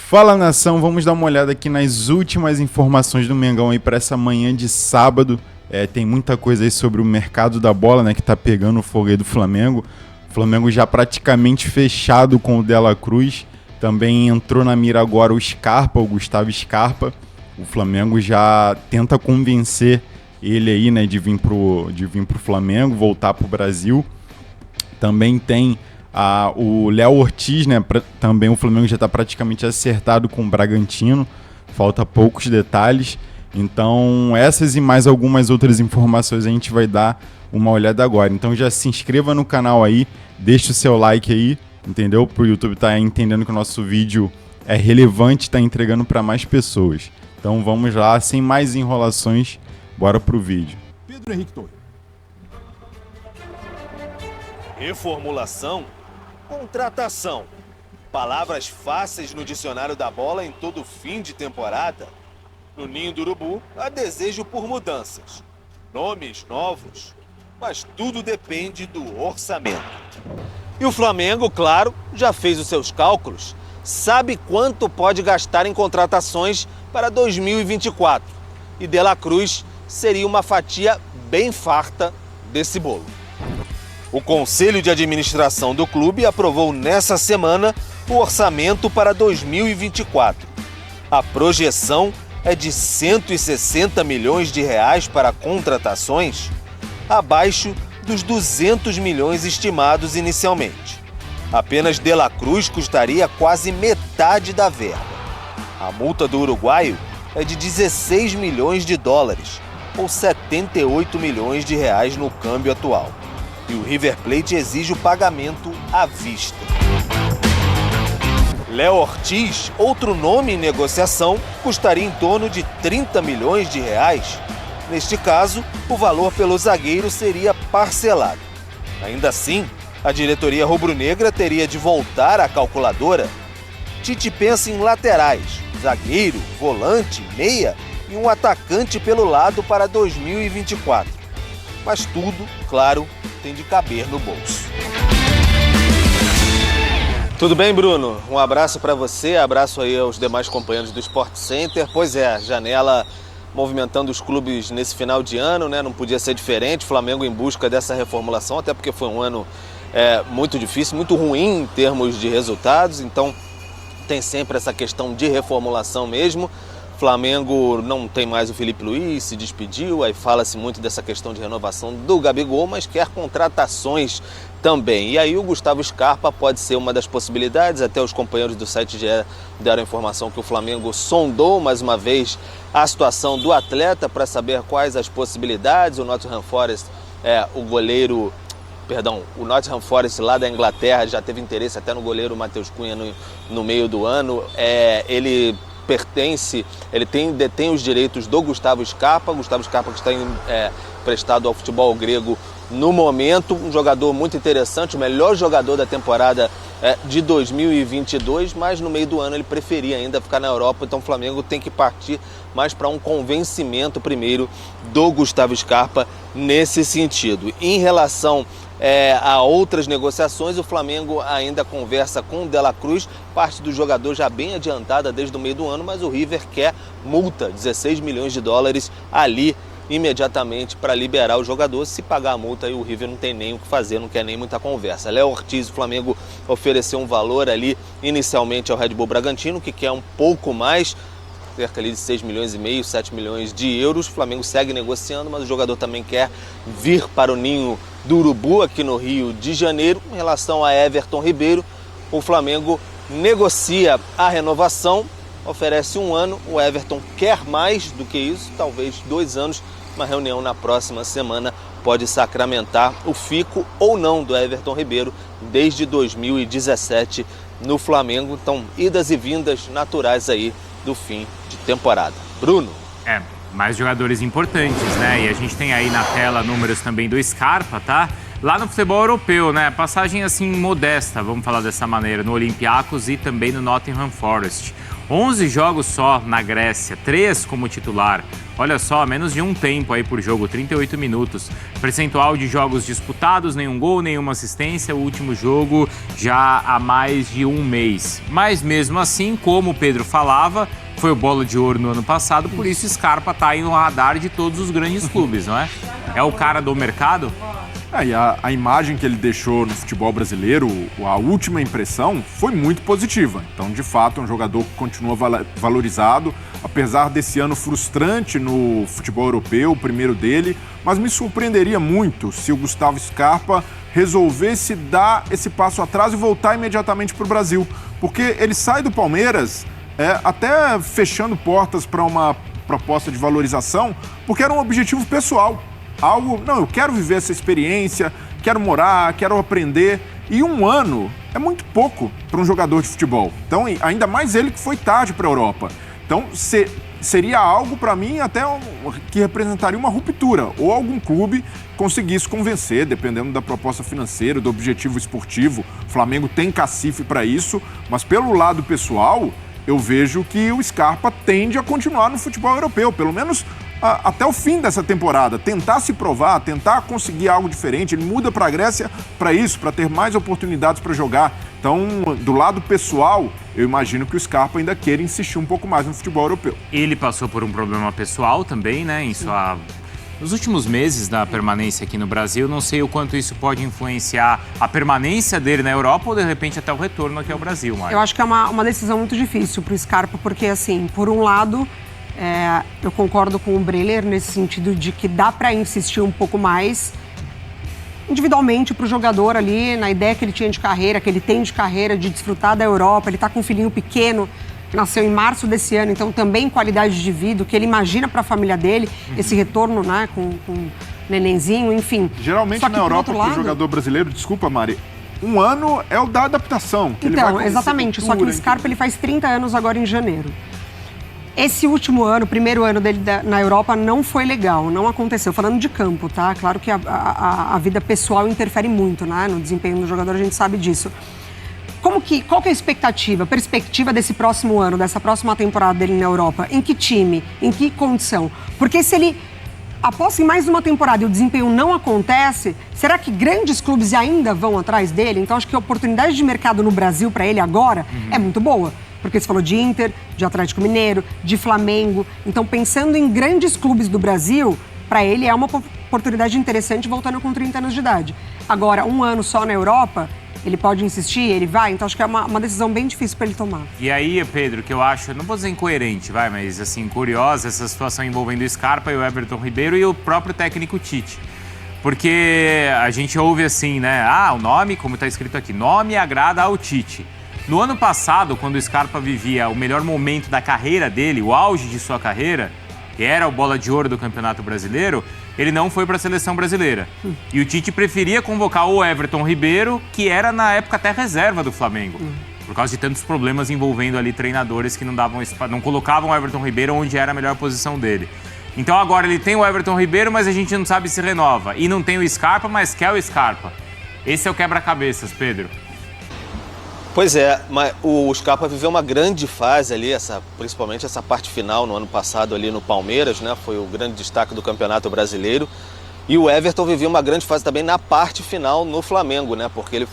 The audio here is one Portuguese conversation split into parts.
Fala, nação, vamos dar uma olhada aqui nas últimas informações do Mengão aí para essa manhã de sábado. Tem muita coisa aí sobre o mercado da bola, né, que tá pegando o fogo aí do Flamengo. O Flamengo já praticamente fechado com o De La Cruz. Também entrou na mira agora o Scarpa, o Gustavo Scarpa. O Flamengo já tenta convencer ele aí, né, de vir pro Flamengo, voltar pro Brasil. Também tem o Léo Ortiz, né? Também o Flamengo já está praticamente acertado com o Bragantino. Falta poucos detalhes. Então, essas e mais algumas outras informações a gente vai dar uma olhada agora. Então já se inscreva no canal aí, deixa o seu like aí, entendeu? Para o YouTube estar entendendo que o nosso vídeo é relevante, está entregando para mais pessoas. Então vamos lá, sem mais enrolações, bora pro vídeo. Pedro Henrique Torre. Reformulação, contratação. Palavras fáceis no dicionário da bola em todo fim de temporada. No Ninho do Urubu, há desejo por mudanças. Nomes novos, mas tudo depende do orçamento. E o Flamengo, claro, já fez os seus cálculos. Sabe quanto pode gastar em contratações para 2024. E De La Cruz seria uma fatia bem farta desse bolo. O Conselho de Administração do clube aprovou nessa semana o orçamento para 2024. A projeção é de 160 milhões de reais para contratações, abaixo dos 200 milhões estimados inicialmente. Apenas De La Cruz custaria quase metade da verba. A multa do uruguaio é de 16 milhões de dólares, ou 78 milhões de reais no câmbio atual. E o River Plate exige o pagamento à vista. Léo Ortiz, outro nome em negociação, custaria em torno de 30 milhões de reais. Neste caso, o valor pelo zagueiro seria parcelado. Ainda assim, a diretoria rubro-negra teria de voltar à calculadora. Tite pensa em laterais, zagueiro, volante, meia e um atacante pelo lado para 2024. Mas tudo, claro, tem de caber no bolso. Tudo bem, Bruno? Um abraço para você, abraço aí aos demais companheiros do Sport Center. Pois é, janela movimentando os clubes nesse final de ano, né? Não podia ser diferente. Flamengo em busca dessa reformulação, até porque foi um ano muito difícil, muito ruim em termos de resultados. Então tem sempre essa questão de reformulação mesmo. Flamengo não tem mais o Felipe Luiz, se despediu, aí fala-se muito dessa questão de renovação do Gabigol, mas quer contratações também. E aí o Gustavo Scarpa pode ser uma das possibilidades, até os companheiros do site já deram a informação que o Flamengo sondou mais uma vez a situação do atleta para saber quais as possibilidades. O Nottingham Forest, o Nottingham Forest lá da Inglaterra já teve interesse até no goleiro Matheus Cunha no meio do ano. Ele detém os direitos do Gustavo Scarpa que está emprestado ao futebol grego no momento, um jogador muito interessante, o melhor jogador da temporada de 2022, mas no meio do ano ele preferia ainda ficar na Europa, então o Flamengo tem que partir mais para um convencimento primeiro do Gustavo Scarpa nesse sentido. Em relação a outras negociações, o Flamengo ainda conversa com o De La Cruz, parte do jogador já bem adiantada desde o meio do ano, mas o River quer multa, 16 milhões de dólares ali imediatamente para liberar o jogador. Se pagar a multa, aí o River não tem nem o que fazer, não quer nem muita conversa. Léo Ortiz, o Flamengo ofereceu um valor ali inicialmente ao Red Bull Bragantino, que quer um pouco mais, cerca ali de 6 milhões e meio, 7 milhões de euros. O Flamengo segue negociando, mas o jogador também quer vir para o Ninho do Urubu, aqui no Rio de Janeiro. Em relação a Everton Ribeiro, o Flamengo negocia a renovação, oferece 1 ano, o Everton quer mais do que isso, talvez 2 anos. Uma reunião na próxima semana pode sacramentar o fico ou não do Everton Ribeiro desde 2017 no Flamengo. Então, idas e vindas naturais aí do fim de temporada. Bruno? Mais jogadores importantes, né? E a gente tem aí na tela números também do Scarpa, tá? Lá no futebol europeu, né? Passagem assim modesta, vamos falar dessa maneira, no Olympiacos e também no Nottingham Forest. 11 jogos só na Grécia, 3 como titular. Olha só, menos de um tempo aí por jogo, 38 minutos. Percentual de jogos disputados, nenhum gol, nenhuma assistência. O último jogo já há mais de um mês. Mas mesmo assim, como o Pedro falava, foi o Bola de Ouro no ano passado, por isso Scarpa tá aí no radar de todos os grandes clubes, não é? É o cara do mercado? E a imagem que ele deixou no futebol brasileiro, a última impressão, foi muito positiva. Então, de fato, é um jogador que continua valorizado, apesar desse ano frustrante no futebol europeu, o primeiro dele, mas me surpreenderia muito se o Gustavo Scarpa resolvesse dar esse passo atrás e voltar imediatamente para o Brasil. Porque ele sai do Palmeiras até fechando portas para uma proposta de valorização, porque era um objetivo pessoal. Eu quero viver essa experiência, quero morar, quero aprender. E um ano é muito pouco para um jogador de futebol. Então, ainda mais ele que foi tarde para a Europa. Então, seria algo para mim até que representaria uma ruptura. Ou algum clube conseguisse convencer, dependendo da proposta financeira, do objetivo esportivo. O Flamengo tem cacife para isso, mas pelo lado pessoal, eu vejo que o Scarpa tende a continuar no futebol europeu, pelo menos até o fim dessa temporada, tentar se provar, tentar conseguir algo diferente. Ele muda para a Grécia para isso, para ter mais oportunidades para jogar. Então, do lado pessoal, eu imagino que o Scarpa ainda queira insistir um pouco mais no futebol europeu. Ele passou por um problema pessoal também, né, nos últimos meses da permanência aqui no Brasil. Não sei o quanto isso pode influenciar a permanência dele na Europa ou, de repente, até o retorno aqui ao Brasil, Mari. Eu acho que é uma decisão muito difícil para o Scarpa, porque, assim, por um lado, eu concordo com o Breler nesse sentido de que dá para insistir um pouco mais individualmente para o jogador ali, na ideia que ele tinha de carreira, que ele tem de carreira, de desfrutar da Europa. Ele está com um filhinho pequeno, que nasceu em março desse ano, então também qualidade de vida, o que ele imagina para a família dele, esse retorno, né, com nenenzinho, enfim. Geralmente na Europa, para o jogador brasileiro, desculpa, Mari, um ano é o da adaptação. Que então, ele vai exatamente, só que o Scarpa ele faz 30 anos agora em janeiro. Esse último ano, o primeiro ano dele na Europa, não foi legal, não aconteceu. Falando de campo, tá? Claro que a vida pessoal interfere muito, né? No desempenho do jogador, a gente sabe disso. Qual que é a expectativa, perspectiva desse próximo ano, dessa próxima temporada dele na Europa? Em que time? Em que condição? Porque se ele aposta em mais uma temporada e o desempenho não acontece, será que grandes clubes ainda vão atrás dele? Então, acho que a oportunidade de mercado no Brasil para ele agora é muito boa. Porque você falou de Inter, de Atlético Mineiro, de Flamengo. Então, pensando em grandes clubes do Brasil, para ele é uma oportunidade interessante voltando com 30 anos de idade. Agora, um ano só na Europa, ele pode insistir, ele vai. Então, acho que é uma decisão bem difícil para ele tomar. E aí, Pedro, que eu acho, não vou dizer incoerente, mas assim, curiosa essa situação envolvendo o Scarpa e o Everton Ribeiro e o próprio técnico Tite. Porque a gente ouve assim, né? O nome, como está escrito aqui, nome agrada ao Tite. No ano passado, quando o Scarpa vivia o melhor momento da carreira dele, o auge de sua carreira, que era o Bola de Ouro do Campeonato Brasileiro, ele não foi para a seleção brasileira. E o Tite preferia convocar o Everton Ribeiro, que era na época até reserva do Flamengo, por causa de tantos problemas envolvendo ali treinadores que não colocavam o Everton Ribeiro onde era a melhor posição dele. Então agora ele tem o Everton Ribeiro, mas a gente não sabe se renova. E não tem o Scarpa, mas quer o Scarpa. Esse é o quebra-cabeças, Pedro. Pois é, mas o Scarpa viveu uma grande fase ali, principalmente essa parte final no ano passado ali no Palmeiras, né? Foi o grande destaque do Campeonato Brasileiro. E o Everton viveu uma grande fase também na parte final no Flamengo, né? Porque ele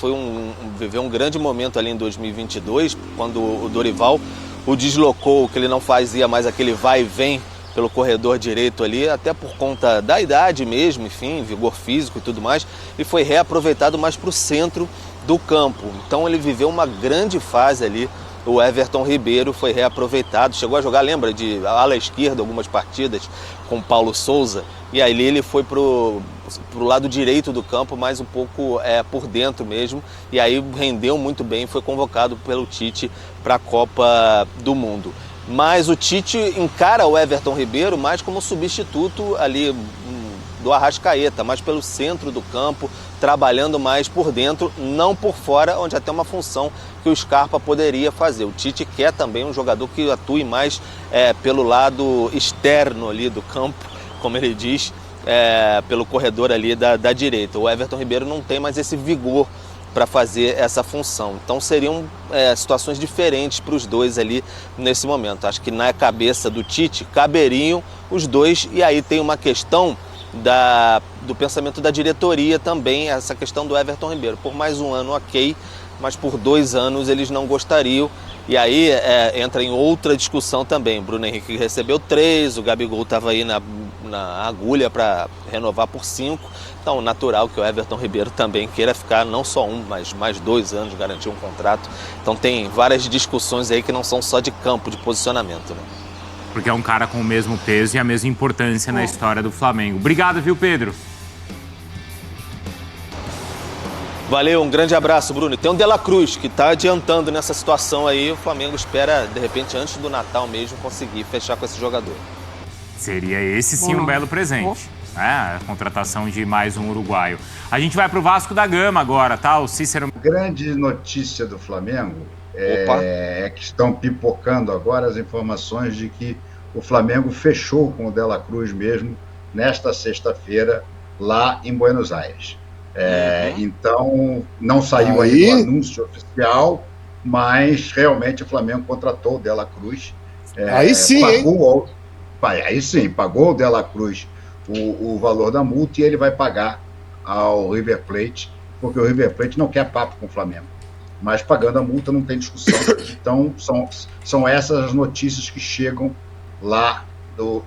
viveu um grande momento ali em 2022, quando o Dorival o deslocou, que ele não fazia mais aquele vai e vem pelo corredor direito ali, até por conta da idade mesmo, enfim, vigor físico e tudo mais, e foi reaproveitado mais para o centro do campo. Então ele viveu uma grande fase ali. O Everton Ribeiro foi reaproveitado, chegou a jogar, lembra, de ala esquerda algumas partidas com Paulo Souza, e aí ele foi pro lado direito do campo, mais um pouco por dentro mesmo, e aí rendeu muito bem, foi convocado pelo Tite para a Copa do Mundo. Mas o Tite encara o Everton Ribeiro mais como substituto ali do Arrascaeta, mais pelo centro do campo, trabalhando mais por dentro, não por fora, onde até uma função que o Scarpa poderia fazer. O Tite quer também um jogador que atue mais pelo lado externo ali do campo, como ele diz, pelo corredor ali da direita. O Everton Ribeiro não tem mais esse vigor para fazer essa função. Então seriam situações diferentes para os dois ali nesse momento. Acho que na cabeça do Tite caberiam os dois, e aí tem uma questão do pensamento da diretoria também, essa questão do Everton Ribeiro. Por mais um ano, ok, mas por 2 anos eles não gostariam. E aí entra em outra discussão também. Bruno Henrique recebeu 3, o Gabigol estava aí na agulha para renovar por 5. Então, natural que o Everton Ribeiro também queira ficar não só 1, mas mais 2 anos, garantir um contrato. Então tem várias discussões aí que não são só de campo, de posicionamento, né? Porque é um cara com o mesmo peso e a mesma importância na história do Flamengo. Obrigado, viu, Pedro? Valeu, um grande abraço, Bruno. E tem o De La Cruz, que está adiantando nessa situação aí. O Flamengo espera, de repente, antes do Natal mesmo, conseguir fechar com esse jogador. Seria esse sim um belo presente. A contratação de mais um uruguaio. A gente vai para o Vasco da Gama agora, tá? O Cícero... Grande notícia do Flamengo é que estão pipocando agora as informações de que o Flamengo fechou com o De La Cruz mesmo nesta sexta-feira lá em Buenos Aires. Então, não saiu aí o anúncio oficial, mas realmente o Flamengo contratou o De La Cruz. Aí sim, Aí sim, pagou o De La Cruz o valor da multa, e ele vai pagar ao River Plate, porque o River Plate não quer papo com o Flamengo. Mas pagando a multa não tem discussão. Então, são essas as notícias que chegam lá.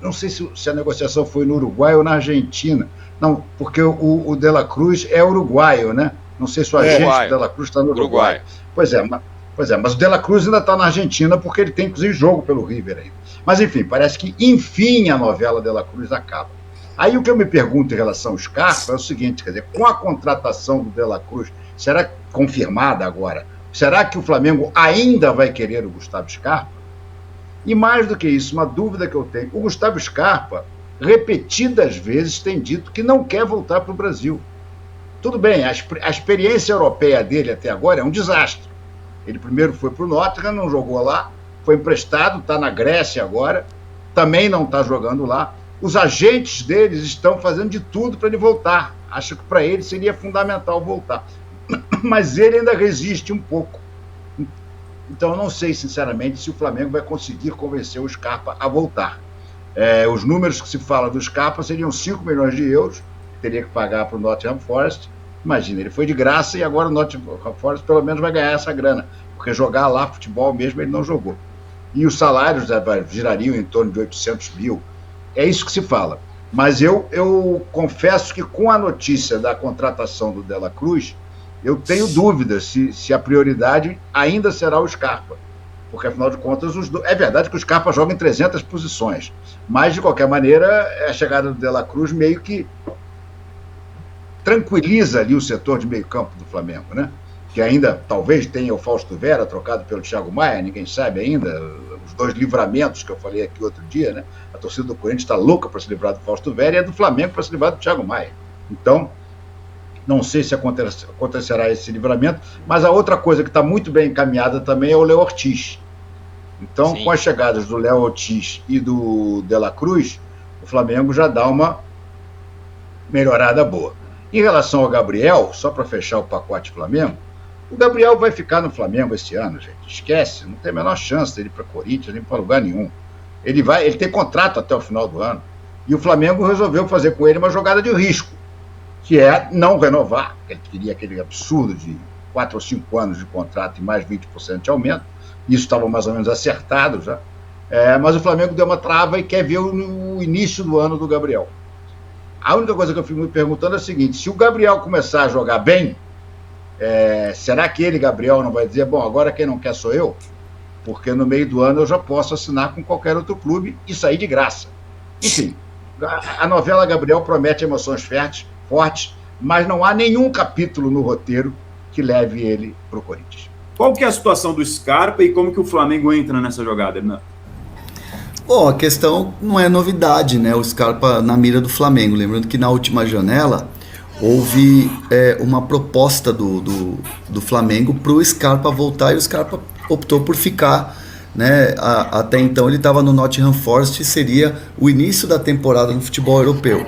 Não sei se a negociação foi no Uruguai ou na Argentina. Não, porque o De La Cruz é uruguaio, né? Não sei se o agente do De La Cruz está no Uruguai. Pois é, mas o De La Cruz ainda está na Argentina, porque ele tem, inclusive, jogo pelo River aí. Mas, enfim, parece que, enfim, a novela De La Cruz acaba. Aí o que eu me pergunto em relação ao Scarpa é o seguinte, quer dizer, com a contratação do De La Cruz, será confirmada agora, será que o Flamengo ainda vai querer o Gustavo Scarpa? E mais do que isso, uma dúvida que eu tenho, o Gustavo Scarpa, repetidas vezes, tem dito que não quer voltar para o Brasil. Tudo bem, a experiência europeia dele até agora é um desastre. Ele primeiro foi para o Nottingham, não jogou lá, foi emprestado, está na Grécia agora, também não está jogando lá. Os agentes deles estão fazendo de tudo para ele voltar. Acho que para ele seria fundamental voltar. Mas ele ainda resiste um pouco. Então eu não sei, sinceramente, se o Flamengo vai conseguir convencer o Scarpa a voltar. Os números que se fala do Scarpa seriam 5 milhões de euros, que teria que pagar para o Nottingham Forest. Imagina, ele foi de graça e agora o Nottingham Forest pelo menos vai ganhar essa grana, porque jogar lá futebol mesmo ele não jogou. E os salários girariam em torno de 800 mil. É isso que se fala. Mas eu confesso que com a notícia da contratação do De La Cruz, eu tenho dúvidas se a prioridade ainda será o Scarpa. Porque, afinal de contas, é verdade que o Scarpa joga em 300 posições. Mas, de qualquer maneira, a chegada do De La Cruz meio que tranquiliza ali o setor de meio campo do Flamengo, né? Que ainda talvez tenha o Fausto Vera trocado pelo Thiago Maia, ninguém sabe ainda, os 2 livramentos que eu falei aqui outro dia, né? A torcida do Corinthians está louca para se livrar do Fausto Vera e a do Flamengo para se livrar do Thiago Maia. Então, não sei se acontecerá esse livramento, mas a outra coisa que está muito bem encaminhada também é o Léo Ortiz. Então, com as chegadas do Léo Ortiz e do De La Cruz, o Flamengo já dá uma melhorada boa. Em relação ao Gabriel, só para fechar o pacote Flamengo, o Gabriel vai ficar no Flamengo esse ano, gente. Esquece, não tem a menor chance dele ir para Corinthians, nem para lugar nenhum. Ele tem contrato até o final do ano. E o Flamengo resolveu fazer com ele uma jogada de risco, que é não renovar. Ele queria aquele absurdo de 4 ou 5 anos de contrato e mais 20% de aumento. Isso estava mais ou menos acertado já. Mas o Flamengo deu uma trava e quer ver o início do ano do Gabriel. A única coisa que eu fico me perguntando é a seguinte: se o Gabriel começar a jogar bem, será que ele, Gabriel, não vai dizer, bom, agora quem não quer sou eu? Porque no meio do ano eu já posso assinar com qualquer outro clube e sair de graça. Enfim, a novela Gabriel promete emoções fortes, mas não há nenhum capítulo no roteiro que leve ele para o Corinthians. Qual que é a situação do Scarpa e como que o Flamengo entra nessa jogada, Hernan? Bom, a questão não é novidade, né? O Scarpa na mira do Flamengo. Lembrando que na última janela houve uma proposta do Flamengo para o Scarpa voltar e o Scarpa optou por ficar, né? Até então ele estava no Nottingham Forest e seria o início da temporada no futebol europeu.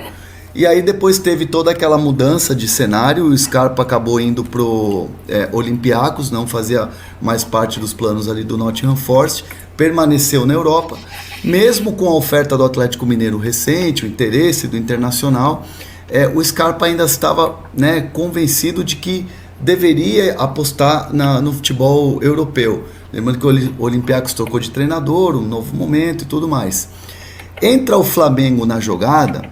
E aí depois teve toda aquela mudança de cenário, o Scarpa acabou indo pro Olympiacos, não fazia mais parte dos planos ali do Nottingham Forest, permaneceu na Europa, mesmo com a oferta do Atlético Mineiro recente, o interesse do Internacional, o Scarpa ainda estava, né, convencido de que deveria apostar no futebol europeu. Lembrando que o Olympiacos trocou de treinador, um novo momento e tudo mais. Entra o Flamengo na jogada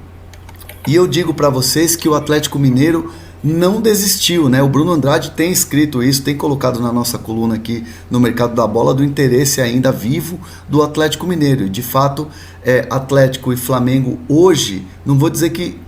e eu digo para vocês que o Atlético Mineiro não desistiu, né? O Bruno Andrade tem escrito isso, tem colocado na nossa coluna aqui no Mercado da Bola do interesse ainda vivo do Atlético Mineiro. E de fato, Atlético e Flamengo hoje, não vou dizer que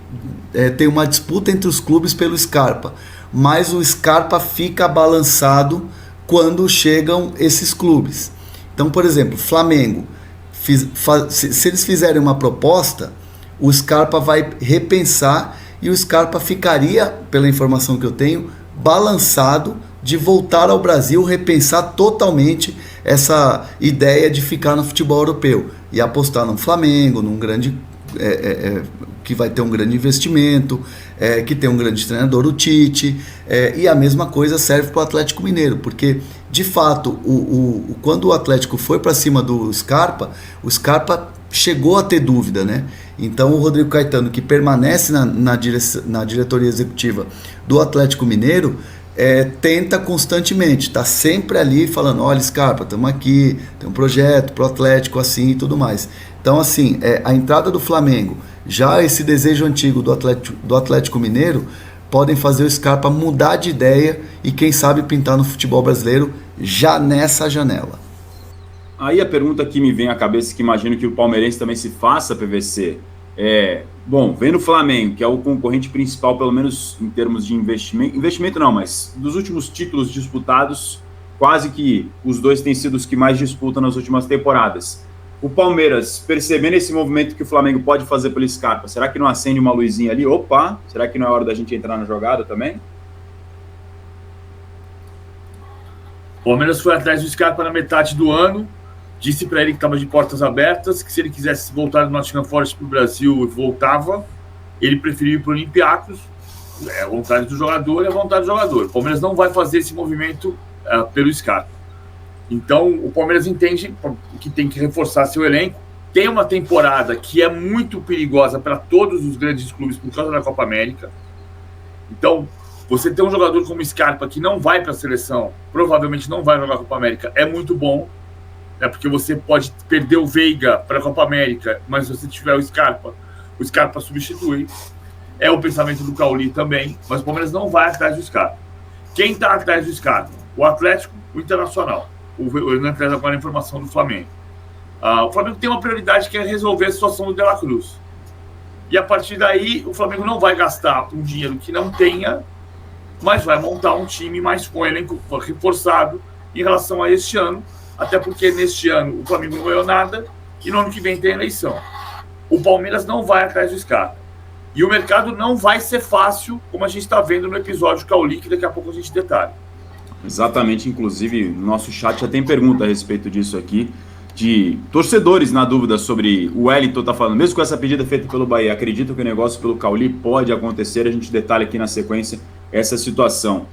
tem uma disputa entre os clubes pelo Scarpa, mas o Scarpa fica balançado quando chegam esses clubes. Então, por exemplo, Flamengo, se eles fizerem uma proposta, o Scarpa vai repensar e o Scarpa ficaria, pela informação que eu tenho, balançado de voltar ao Brasil, repensar totalmente essa ideia de ficar no futebol europeu e apostar no Flamengo, num grande que vai ter um grande investimento, que tem um grande treinador, o Tite, e a mesma coisa serve para o Atlético Mineiro, porque de fato quando o Atlético foi para cima do Scarpa, o Scarpa chegou a ter dúvida, né? Então o Rodrigo Caetano, que permanece na diretoria executiva do Atlético Mineiro, tenta constantemente, está sempre ali falando, olha Scarpa, estamos aqui, tem um projeto pro Atlético assim e tudo mais. Então assim, a entrada do Flamengo, já esse desejo antigo do Atlético Mineiro, podem fazer o Scarpa mudar de ideia e quem sabe pintar no futebol brasileiro já nessa janela. Aí a pergunta que me vem à cabeça, que imagino que o palmeirense também se faça, PVC, bom, vendo o Flamengo, que é o concorrente principal, pelo menos em termos de investimento não, mas dos últimos títulos disputados, quase que os dois têm sido os que mais disputam nas últimas temporadas. O Palmeiras, percebendo esse movimento que o Flamengo pode fazer pelo Scarpa, será que não acende uma luzinha ali? Opa, será que não é hora da gente entrar na jogada também? O Palmeiras foi atrás do Scarpa na metade do ano, disse para ele que estava de portas abertas, que se ele quisesse voltar do Nottingham Forest para o Brasil, voltava. Ele preferiu ir para o Olympiacos. É a vontade do jogador, é a vontade do jogador. O Palmeiras não vai fazer esse movimento pelo Scarpa. Então, o Palmeiras entende que tem que reforçar seu elenco. Tem uma temporada que é muito perigosa para todos os grandes clubes por causa da Copa América. Então, você ter um jogador como Scarpa que não vai para a seleção, provavelmente não vai jogar a Copa América, é muito bom. Porque você pode perder o Veiga para a Copa América, mas se você tiver o Scarpa substitui. É o pensamento do Cauli também, mas o Palmeiras não vai atrás do Scarpa. Quem está atrás do Scarpa? O Atlético, o Internacional. Eu não traz agora a informação do Flamengo. O Flamengo tem uma prioridade que é resolver a situação do De La Cruz. E a partir daí, o Flamengo não vai gastar um dinheiro que não tenha, mas vai montar um time mais com elenco reforçado em relação a este ano, até porque neste ano o Flamengo não ganhou nada e no ano que vem tem eleição. O Palmeiras não vai atrás do Scarpa. E o mercado não vai ser fácil, como a gente está vendo no episódio Cauli, que daqui a pouco a gente detalha. Exatamente, inclusive no nosso chat já tem pergunta a respeito disso aqui, de torcedores na dúvida sobre o Wellington tá falando, mesmo com essa pedida feita pelo Bahia, acredito que o negócio pelo Cauli pode acontecer, a gente detalha aqui na sequência essa situação.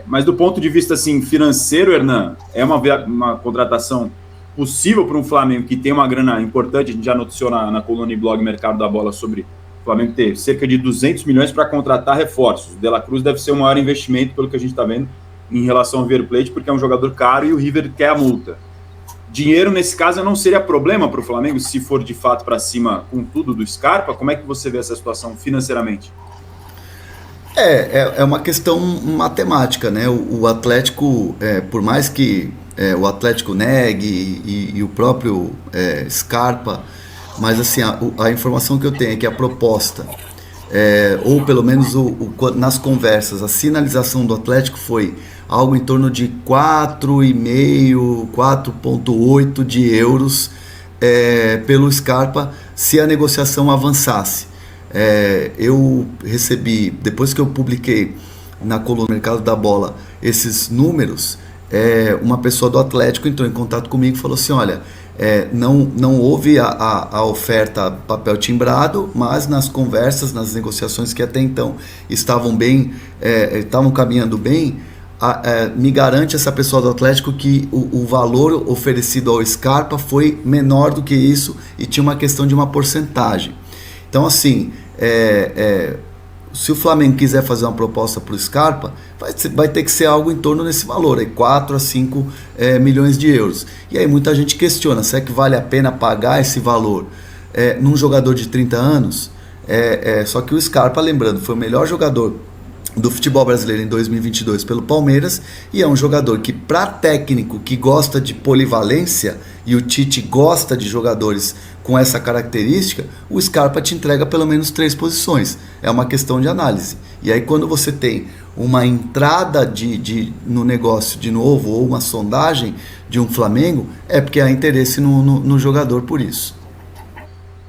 Mas do ponto de vista assim, financeiro, Hernan, é uma contratação possível para um Flamengo que tem uma grana importante, a gente já noticiou na coluna e blog Mercado da Bola sobre o Flamengo ter cerca de 200 milhões para contratar reforços. O De La Cruz deve ser o maior investimento, pelo que a gente está vendo, em relação ao River Plate, porque é um jogador caro e o River quer a multa. Dinheiro, nesse caso, não seria problema para o Flamengo, se for de fato para cima com tudo do Scarpa? Como é que você vê essa situação financeiramente? É uma questão matemática, né? O Atlético, por mais que o Atlético negue e o próprio Scarpa, mas assim, a informação que eu tenho é que a proposta, ou pelo menos nas conversas, a sinalização do Atlético foi algo em torno de 4,5, 4,8 de euros pelo Scarpa, se a negociação avançasse. Eu recebi, depois que eu publiquei na coluna Mercado da Bola esses números, uma pessoa do Atlético entrou em contato comigo e falou assim, olha, não houve a oferta papel timbrado, mas nas conversas, nas negociações que até então estavam caminhando bem, me garante essa pessoa do Atlético que o valor oferecido ao Scarpa foi menor do que isso e tinha uma questão de uma porcentagem. Então, assim, se o Flamengo quiser fazer uma proposta para o Scarpa, vai ter que ser algo em torno desse valor, aí 4 a 5 milhões de euros. E aí muita gente questiona, será que vale a pena pagar esse valor num jogador de 30 anos? Só que o Scarpa, lembrando, foi o melhor jogador do futebol brasileiro em 2022 pelo Palmeiras, e é um jogador que, para técnico que gosta de polivalência, e o Tite gosta de jogadores com essa característica, o Scarpa te entrega pelo menos 3 posições. É uma questão de análise. E aí quando você tem uma entrada no negócio de novo, ou uma sondagem de um Flamengo, é porque há interesse no jogador por isso.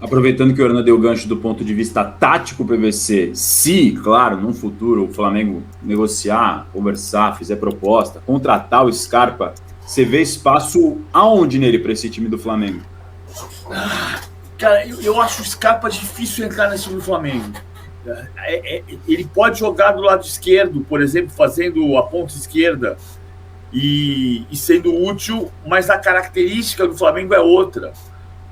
Aproveitando que o Orlando deu o gancho do ponto de vista tático para o PVC, se, claro, num futuro o Flamengo negociar, conversar, fizer proposta, contratar o Scarpa, você vê espaço aonde nele para esse time do Flamengo? Cara, eu acho o Scarpa difícil entrar nesse time do Flamengo. Ele pode jogar do lado esquerdo, por exemplo, fazendo a ponta esquerda e sendo útil, mas a característica do Flamengo é outra.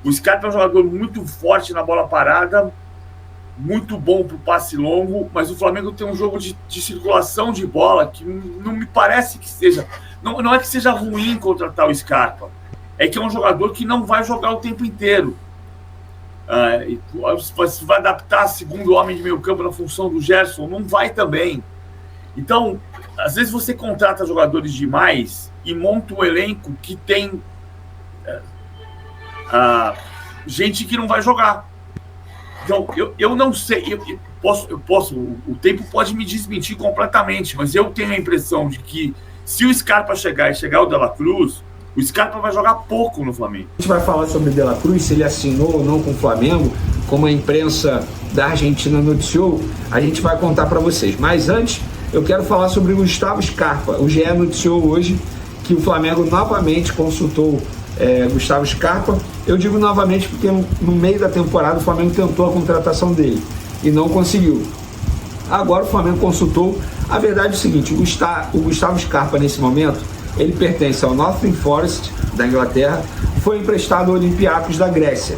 O Scarpa é um jogador muito forte na bola parada, muito bom para o passe longo, mas o Flamengo tem um jogo de circulação de bola que não me parece que seja... Não é que seja ruim contratar o Scarpa, é que é um jogador que não vai jogar o tempo inteiro. Você vai adaptar segundo homem de meio campo na função do Gerson? Não vai também. Então, às vezes você contrata jogadores demais e monta um elenco que tem... gente que não vai jogar. Então, eu não sei, eu posso, o tempo pode me desmentir completamente, mas eu tenho a impressão de que se o Scarpa chegar o De La Cruz, o Scarpa vai jogar pouco no Flamengo. A gente vai falar sobre o De La Cruz, se ele assinou ou não com o Flamengo, como a imprensa da Argentina noticiou, a gente vai contar para vocês. Mas antes, eu quero falar sobre o Gustavo Scarpa. O GE noticiou hoje que o Flamengo novamente consultou Gustavo Scarpa. Eu digo novamente porque no meio da temporada o Flamengo tentou a contratação dele e não conseguiu. Agora o Flamengo consultou. A verdade é o seguinte, o Gustavo Scarpa nesse momento, ele pertence ao Nottingham Forest da Inglaterra, foi emprestado ao Olympiacos da Grécia.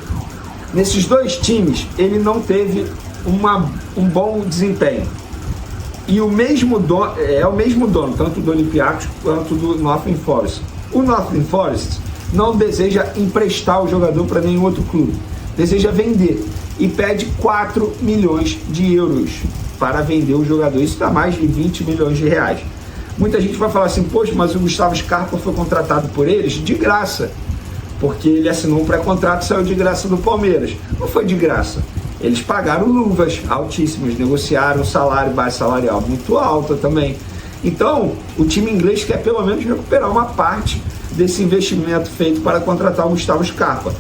Nesses 2 times ele não teve um bom desempenho. E o mesmo dono, é o mesmo dono, tanto do Olympiacos quanto do Nottingham Forest. O Nottingham Forest não deseja emprestar o jogador para nenhum outro clube, deseja vender e pede 4 milhões de euros para vender o jogador. Isso dá mais de 20 milhões de reais. Muita gente vai falar assim, poxa, mas o Gustavo Scarpa foi contratado por eles de graça, porque ele assinou um pré-contrato e saiu de graça do Palmeiras. Não foi de graça. Eles pagaram luvas altíssimas, negociaram salário, base salarial muito alta também. Então, o time inglês quer pelo menos recuperar uma parte desse investimento feito para contratar o Gustavo Scarpa.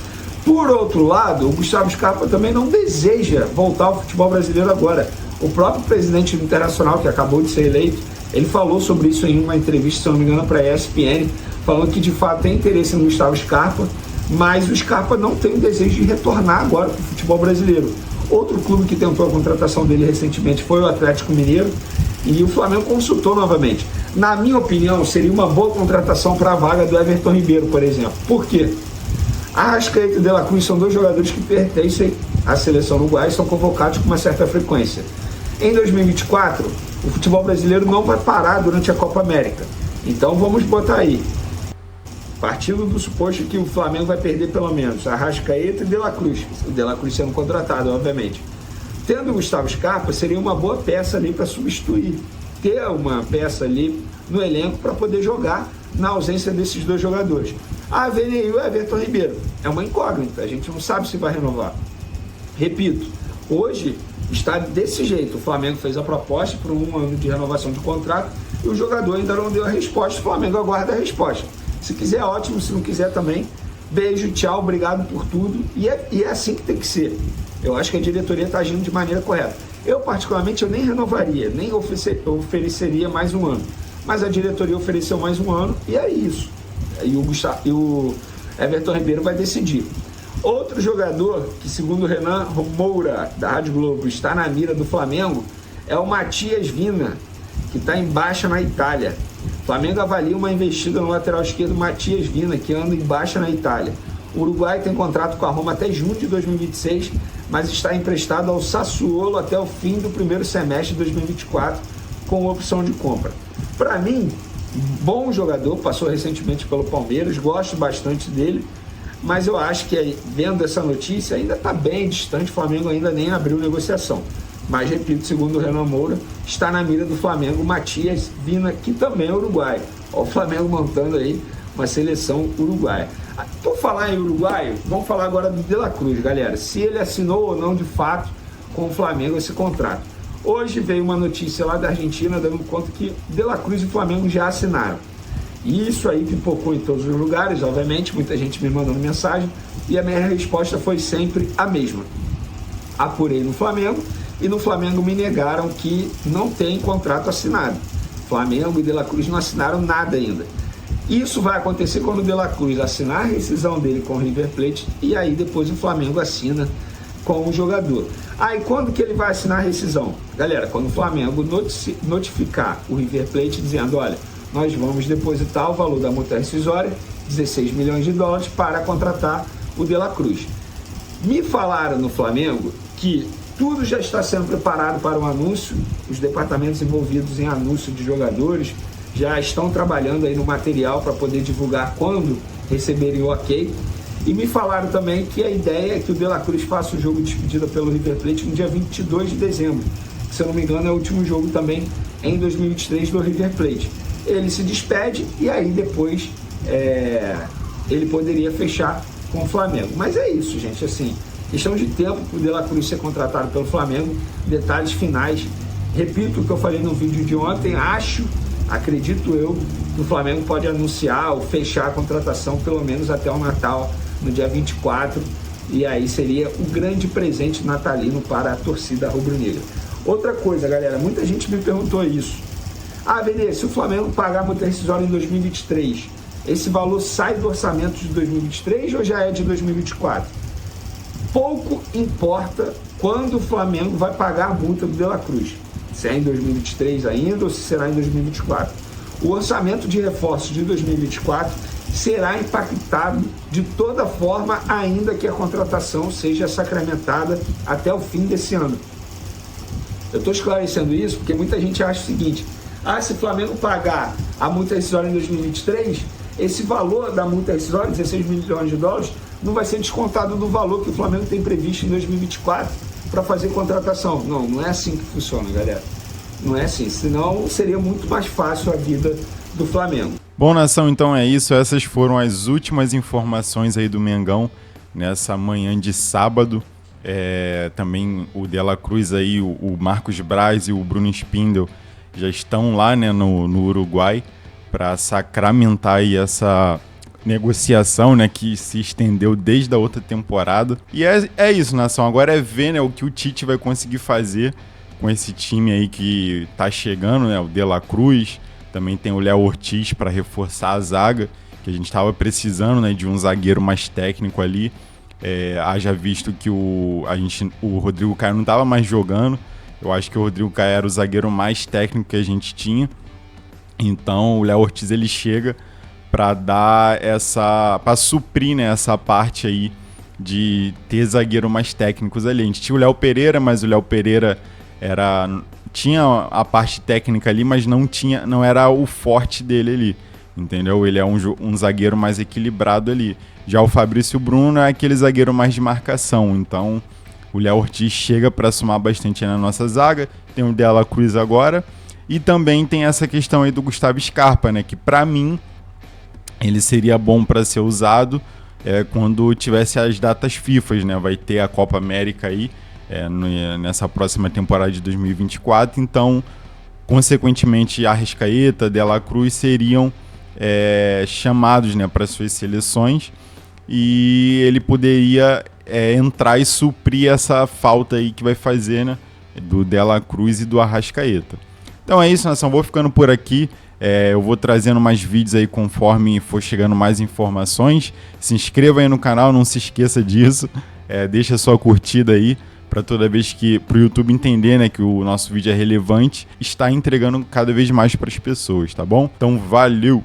Por outro lado, o Gustavo Scarpa também não deseja voltar ao futebol brasileiro agora. O próprio presidente do Internacional, que acabou de ser eleito, ele falou sobre isso em uma entrevista, se não me engano, para a ESPN, falando que de fato tem interesse no Gustavo Scarpa, mas o Scarpa não tem o desejo de retornar agora para o futebol brasileiro. Outro clube que tentou a contratação dele recentemente foi o Atlético Mineiro, e o Flamengo consultou novamente. Na minha opinião, seria uma boa contratação para a vaga do Everton Ribeiro, por exemplo. Por quê? Arrascaeta e De La Cruz são 2 jogadores que pertencem à seleção uruguaia e são convocados com uma certa frequência. Em 2024, o futebol brasileiro não vai parar durante a Copa América. Então vamos botar aí, partindo do suposto que o Flamengo vai perder pelo menos Arrascaeta e De La Cruz. O De La Cruz sendo contratado, obviamente. Tendo o Gustavo Scarpa, seria uma boa peça ali para substituir. Ter uma peça ali no elenco para poder jogar na ausência desses 2 jogadores. Vem aí o Everton Ribeiro. É uma incógnita, a gente não sabe se vai renovar. Repito, hoje está desse jeito. O Flamengo fez a proposta por 1 ano de renovação de contrato e o jogador ainda não deu a resposta. O Flamengo aguarda a resposta. Se quiser, ótimo. Se não quiser também, beijo, tchau, obrigado por tudo. E é assim que tem que ser. Eu acho que a diretoria está agindo de maneira correta. Eu, particularmente, eu nem renovaria, nem ofereceria mais 1 ano. Mas a diretoria ofereceu mais 1 ano e é isso. E o Everton Ribeiro vai decidir. Outro jogador que, segundo o Renan Moura, da Rádio Globo, está na mira do Flamengo é o Matias Vina, que está em baixa na Itália. O Flamengo avalia uma investida no lateral esquerdo Matias Vina, que anda em baixa na Itália. O Uruguai tem contrato com a Roma até junho de 2026, mas está emprestado ao Sassuolo até o fim do primeiro semestre de 2024, com opção de compra. Para mim, bom jogador, passou recentemente pelo Palmeiras, gosto bastante dele, mas eu acho que, vendo essa notícia, ainda está bem distante, o Flamengo ainda nem abriu negociação. Mas, repito, segundo o Renan Moura, está na mira do Flamengo Matias Vina, que também é uruguaio. Olha o Flamengo montando aí uma seleção uruguaia. Por falar em uruguaio, vamos falar agora do De La Cruz, galera. Se ele assinou ou não, de fato, com o Flamengo esse contrato. Hoje veio uma notícia lá da Argentina dando conta que De La Cruz e o Flamengo já assinaram. E isso aí pipocou em todos os lugares, obviamente, muita gente me mandando mensagem, e a minha resposta foi sempre a mesma. Apurei no Flamengo, e no Flamengo me negaram que não tem contrato assinado. Flamengo e De La Cruz não assinaram nada ainda. Isso vai acontecer quando o De La Cruz assinar a rescisão dele com o River Plate, e aí depois o Flamengo assina com o jogador. Aí quando que ele vai assinar a rescisão? Galera, quando o Flamengo notificar o River Plate dizendo, olha, nós vamos depositar o valor da multa rescisória, 16 milhões de dólares, para contratar o De La Cruz. Me falaram no Flamengo que tudo já está sendo preparado para o anúncio, os departamentos envolvidos em anúncio de jogadores já estão trabalhando aí no material para poder divulgar quando receberem o ok. E me falaram também que a ideia é que o De La Cruz faça o jogo de despedida pelo River Plate no dia 22 de dezembro, que, se eu não me engano, é o último jogo também em 2023 do River Plate. Ele se despede e aí depois ele poderia fechar com o Flamengo. Mas é isso, gente, assim, questão de tempo para o De La Cruz ser contratado pelo Flamengo. Detalhes finais, repito o que eu falei no vídeo de ontem, acredito eu, que o Flamengo pode anunciar ou fechar a contratação pelo menos até o Natal, no dia 24, e aí seria o grande presente natalino para a torcida rubro-negra. Outra coisa, galera, muita gente me perguntou isso. Benê, se o Flamengo pagar a multa rescisória em 2023, esse valor sai do orçamento de 2023 ou já é de 2024? Pouco importa quando o Flamengo vai pagar a multa do De La Cruz. Se é em 2023 ainda ou se será em 2024. O orçamento de reforço de 2024 será impactado de toda forma, ainda que a contratação seja sacramentada até o fim desse ano. Eu estou esclarecendo isso porque muita gente acha o seguinte: se o Flamengo pagar a multa rescisória em 2023, esse valor da multa rescisória, 16 milhões de dólares, não vai ser descontado do valor que o Flamengo tem previsto em 2024 para fazer contratação. Não é assim que funciona, galera. Não é assim, senão seria muito mais fácil a vida do Flamengo. Bom, nação, então é isso. Essas foram as últimas informações aí do Mengão nessa manhã de sábado. Também o De La Cruz aí, o Marcos Braz e o Bruno Spindel já estão lá, né, no Uruguai para sacramentar aí essa negociação, né, que se estendeu desde a outra temporada. E é isso, nação. Agora é ver, né, o que o Tite vai conseguir fazer com esse time aí que tá chegando, né, o De La Cruz. Também tem o Léo Ortiz para reforçar a zaga, que a gente estava precisando, né, de um zagueiro mais técnico ali. Haja visto que o Rodrigo Caio não estava mais jogando. Eu acho que o Rodrigo Caio era o zagueiro mais técnico que a gente tinha. Então o Léo Ortiz ele chega para dar para suprir, né, essa parte aí de ter zagueiro mais técnicos ali. A gente tinha o Léo Pereira, mas o Léo Pereira tinha a parte técnica ali, mas não era o forte dele ali, entendeu? Ele é um zagueiro mais equilibrado ali. Já o Fabrício Bruno é aquele zagueiro mais de marcação, então o Léo Ortiz chega para somar bastante na nossa zaga. Tem o De La Cruz agora, e também tem essa questão aí do Gustavo Scarpa, né, que para mim ele seria bom para ser usado quando tivesse as datas FIFA, né? Vai ter a Copa América aí nessa próxima temporada de 2024, então consequentemente Arrascaeta, De La Cruz seriam chamados, né, para suas seleções, e ele poderia entrar e suprir essa falta aí que vai fazer, né, do De La Cruz e do Arrascaeta. Então é isso, nação, vou ficando por aqui. Eu vou trazendo mais vídeos aí conforme for chegando mais informações. Se inscreva aí no canal, não se esqueça disso. Deixa sua curtida aí, para toda vez que pro YouTube entender, né, que o nosso vídeo é relevante, está entregando cada vez mais para as pessoas, tá bom? Então valeu!